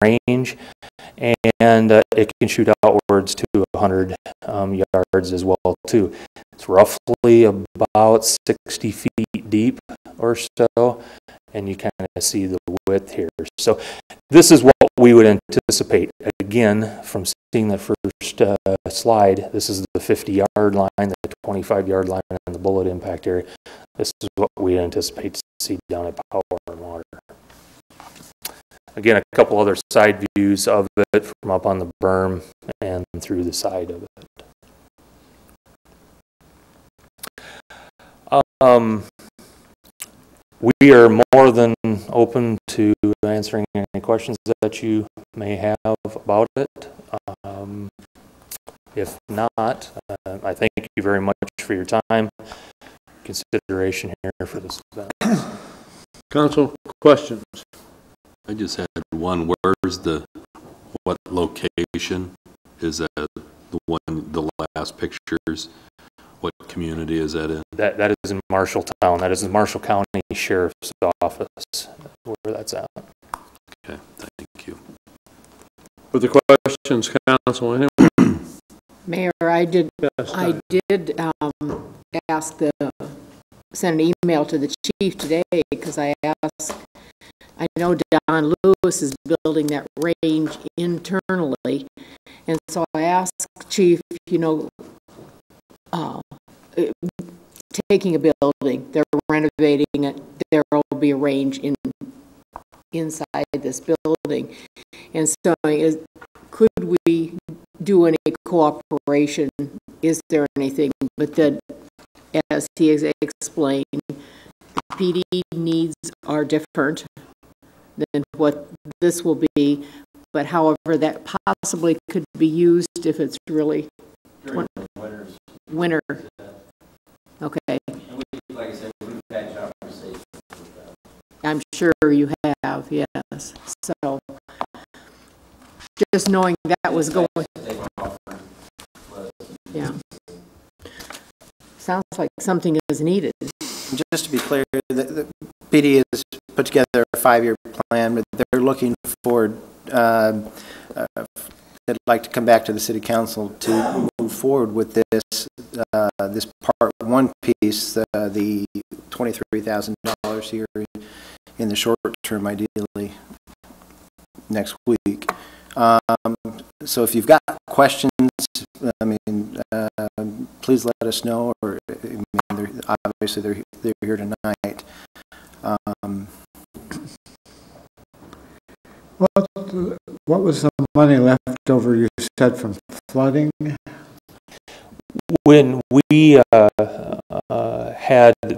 range, and it can shoot outwards to 100 yards as well too. It's roughly about 60 feet deep or so, and you kind of see the width here. So this is what we would anticipate. Again, from seeing the first slide, this is the 50-yard line, the 25-yard line on the bullet impact area. This is what we anticipate to see down at Power and Water. Again, a couple other side views of it from up on the berm and through the side of it. We are more than open to answering any questions that you may have about it. If not, I thank you very much for your time, consideration here for this event. Council, questions? I just had one. Where's what location is that? The last pictures. What community is that in? That is in Marshalltown. That is the Marshall County Sheriff's Office, where that's at. Okay, thank you. With the questions, Council, anyone? Mayor, I did send an email to the chief today because I know Don Lewis is building that range internally, and so I asked Chief, taking a building, they're renovating it, there will be a range inside this building, and so could we do any cooperation? Is there anything? But then, as he explained, the PD needs are different than what this will be, but however that possibly could be used if it's really winter. Okay. Like I said, we've had conversations with them. I'm sure you have, yes. So just knowing that was going. Yeah. Sounds like something is needed. Just to be clear, the PD has put together a 5-year plan, but they're looking forward. They'd like to come back to the City Council to move forward with this this Part 1 piece, the $23,000 here in the short term, ideally next week. So if you've got questions, I mean, please let us know. Or obviously they're here tonight. What was the money left over, you said, from flooding? When we had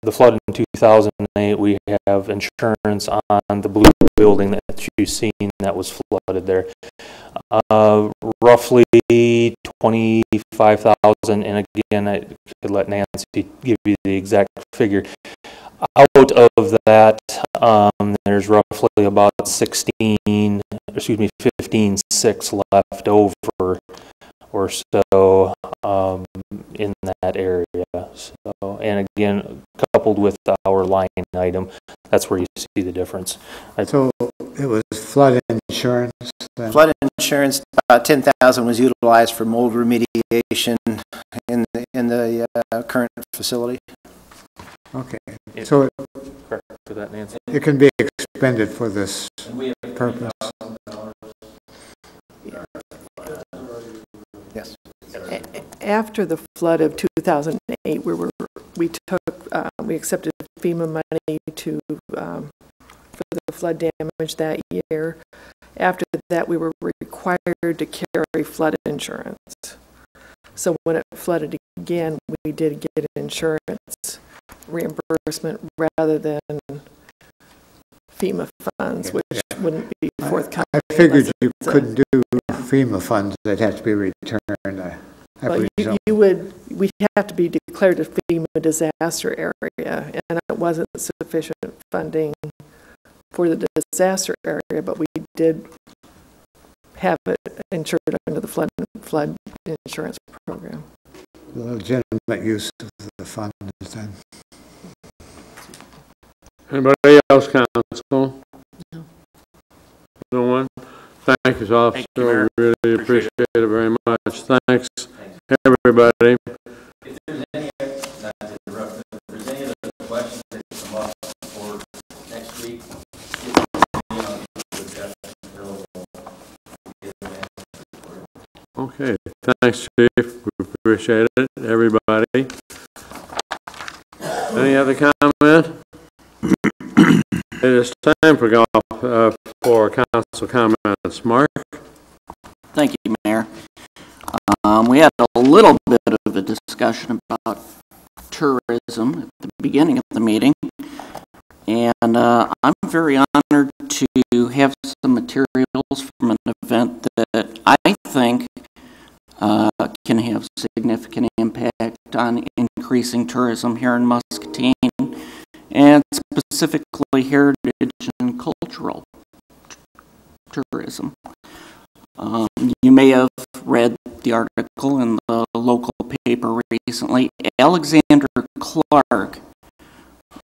the flood in 2008, we have insurance on the blue building that you've seen that was flooded there. Roughly $25,000, and again, I could let Nancy give you the exact figure. Out of that, there's roughly about 15.6 left over or so in that area. So, and again, coupled with our line item, that's where you see the difference. So it was flood insurance then? Flood insurance, about $10,000 was utilized for mold remediation in the current facility. Okay, so correct for that, Nancy. It can be expended for this purpose. Yes. After the flood of 2008, we accepted FEMA money for the flood damage that year. After that, we were required to carry flood insurance. So when it flooded again, we did get insurance reimbursement rather than FEMA funds, which wouldn't be forthcoming. I figured you couldn't do FEMA funds; they'd have to be returned. Well, we'd have to be declared a FEMA disaster area, and it wasn't sufficient funding for the disaster area, but we did have it insured under the flood insurance program. The legitimate use of the funds then. Anybody else, Council? No. No one? Thank you, officer. Thank you, Mayor. Really appreciate it very much. Thanks, everybody. If there's any, not to interrupt, if there's any other questions that come up for next week, Okay, thanks, Chief. We appreciate it, everybody. Any other comment? It is time for council comments. Mark? Thank you, Mayor. We had a little bit of a discussion about tourism at the beginning of the meeting, and I'm very honored to have some materials from an event that I think can have significant impact on increasing tourism here in Muscatine, and specifically heritage and cultural tourism. You may have read the article in the local paper recently. Alexander Clark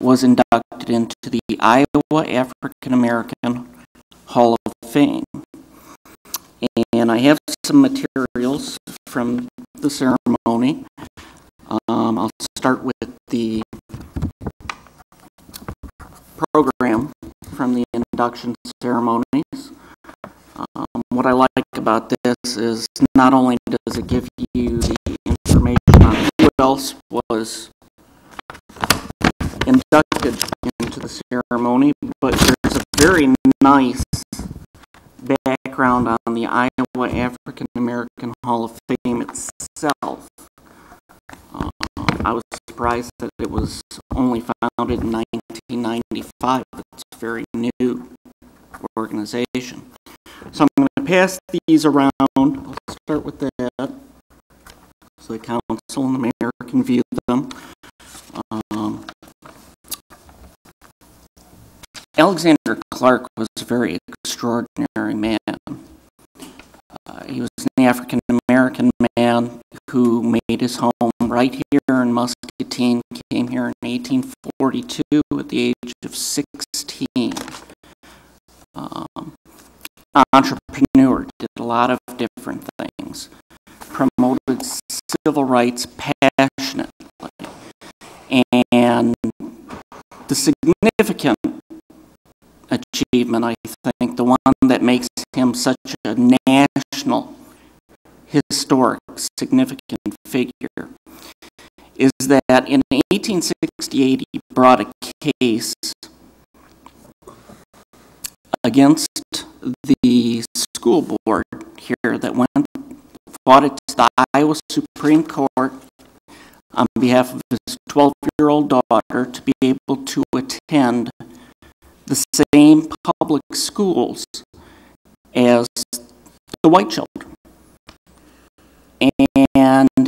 was inducted into the Iowa African American Hall of Fame. And I have some materials from the ceremony. I'll start with the program from the induction ceremonies. What I like about this is not only does it give you the information on who else was inducted into the ceremony, but there's a very nice background on the Iowa African American Hall of Fame itself. I was surprised that it was only founded in 1995. It's a very new organization. So I'm going to pass these around. I'll start with that so the council and the mayor can view them. Alexander Clark was a very extraordinary man. He was an African American man who made his home right here in Muscatine, came here in 1842 at the age of 16. Entrepreneur, did a lot of different things, promoted civil rights passionately, and the significant achievement, I think, the one that makes him such a national, historic, significant figure, is that in 1868 he brought a case against the school board here that fought it to the Iowa Supreme Court on behalf of his 12-year-old daughter to be able to attend the same public schools as the white children. And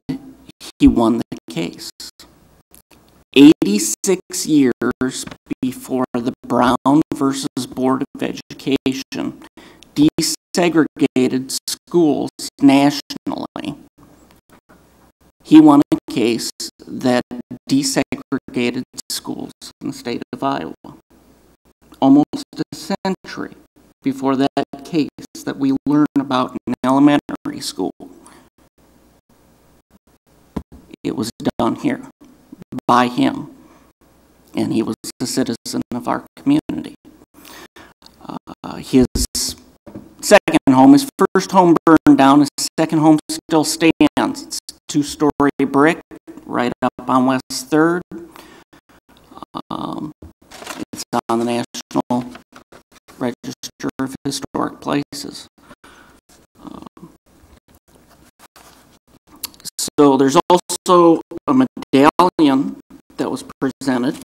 he won the case. 86 years before the Brown versus Board of Education desegregated schools nationally, he won a case that desegregated schools in the state of Iowa. Almost a century before that case that we learn about in elementary school. It was done here by him, and he was a citizen of our community. His second home, his first home burned down, his second home still stands. It's a two-story brick right up on West 3rd. It's on the National Register of Historic Places. So there's also a medallion that was presented.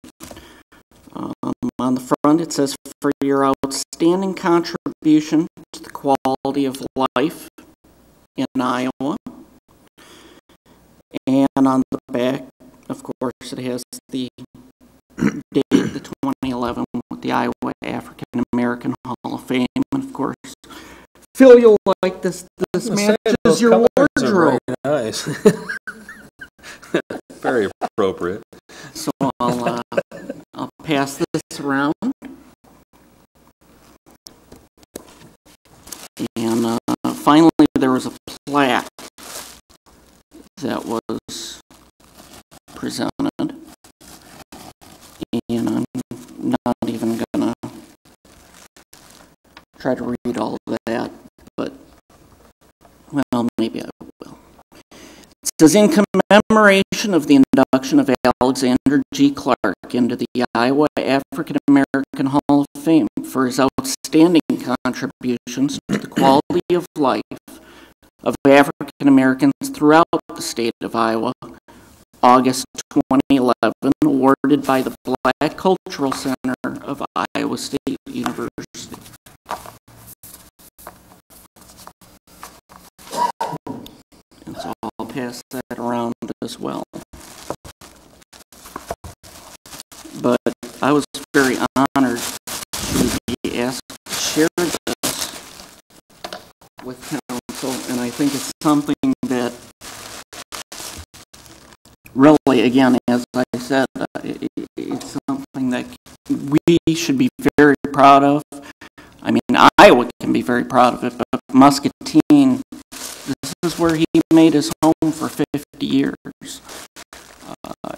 On the front it says, "For your outstanding contribution to the quality of life in Iowa." And on the back, of course, it has the date, the 2011, with the Iowa African American Hall of Fame. And of course, Phil, you'll like this. This matches your wardrobe. Nice. Very appropriate. So I'll pass this around. finally there was a plaque that was presented, and I'm not even gonna try to read all of that, but, well, maybe I will. It says, in commemoration of the induction of Alexander G. Clark into the Iowa African American Hall of Fame for his outstanding contributions to the quality of life of African Americans throughout the state of Iowa, August 2011, awarded by the Black Cultural Center of Iowa State University. And so I'll pass that around as well. But I was very honored to be asked to share this with council, and I think it's something that really, again, as I said, it's something that we should be very proud of. I mean, Iowa can be very proud of it, but Muscatine, this is where he made his home for 50 years.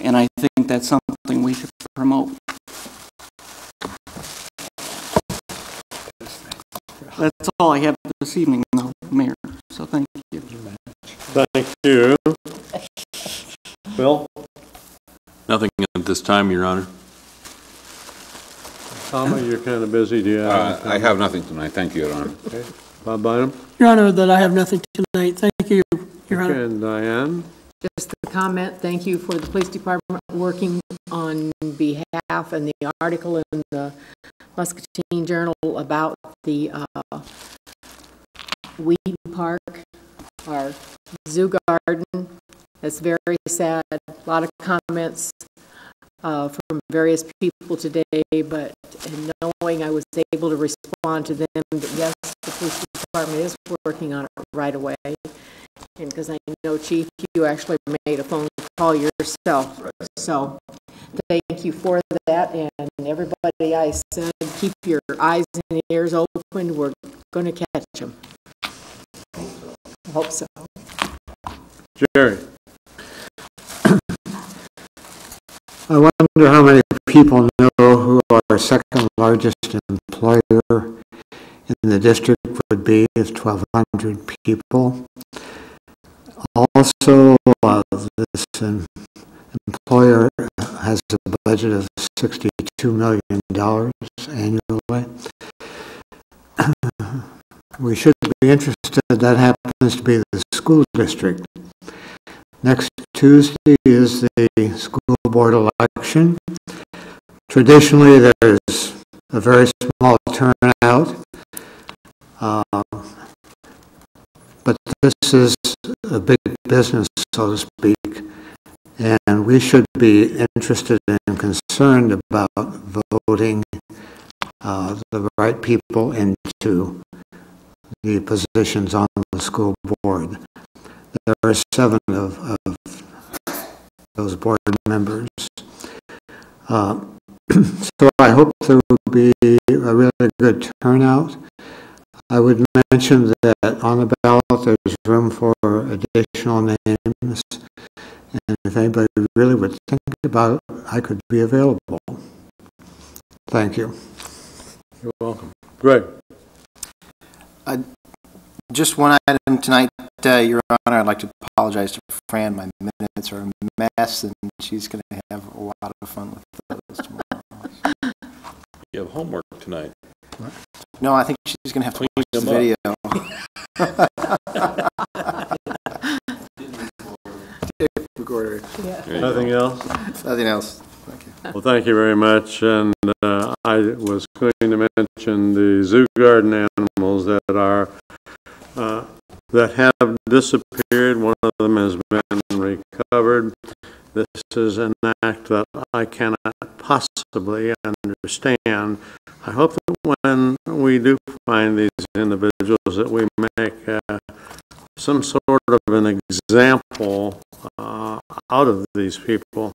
And I think that's something we should promote. That's all I have this evening, though, Mayor. So thank you. Thank you. Bill? Nothing at this time, Your Honor. Tom, you're kind of busy. Do you have I have nothing tonight. Thank you, Your Honor. Okay. Bob Bynum? Your Honor, that I have nothing tonight. Thank you, Your Honor. Okay, and Diane? Just the comment, thank you for the police department working on behalf and the article in the Muscatine Journal about the Weed Park, our zoo garden. That's very sad. A lot of comments from various people today, but in knowing I was able to respond to them, that yes, the police department is working on it right away. And because I know, Chief, you actually made a phone call yourself. Right. So thank you for that. And everybody, I said, keep your eyes and ears open. We're going to catch them. I hope so. Jerry? I wonder how many people know who our second largest employer in the district would be. Is 1,200 people. Also, this employer has a budget of $62 million annually. We should be interested. That happens to be the school district. Next Tuesday is the school board election. Traditionally, there's a very small turnout, but this is a big business, so to speak, and we should be interested and concerned about voting the right people into the positions on the school board. There are 7 of those board members. So I hope there will be a really good turnout. I would mention that on the ballot there's room for additional names, and if anybody really would think about it, I could be available. Thank you. You're welcome. Greg? Just one item tonight, Your Honor. I'd like to apologize to Fran. My minutes are a mess, and she's going to have a lot of fun with those tomorrow. You have homework tonight. What? No, I think she's going to have to watch the video. Nothing else? Nothing else. Thank you. Well, thank you very much. And I was going to mention the zoo garden animals that are that have disappeared. One of them has been recovered. This is an act that I cannot possibly understand. I hope that when we do find these individuals that we make some sort of an example out of these people,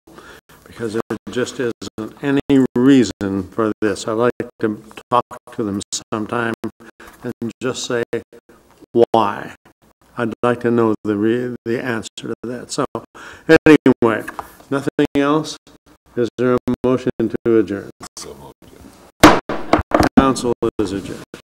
because there just isn't any reason for this. I'd like to talk to them sometime and just say, why. I'd like to know the answer to that. So, anyway, nothing else? Is there a motion to adjourn? Council is adjourned.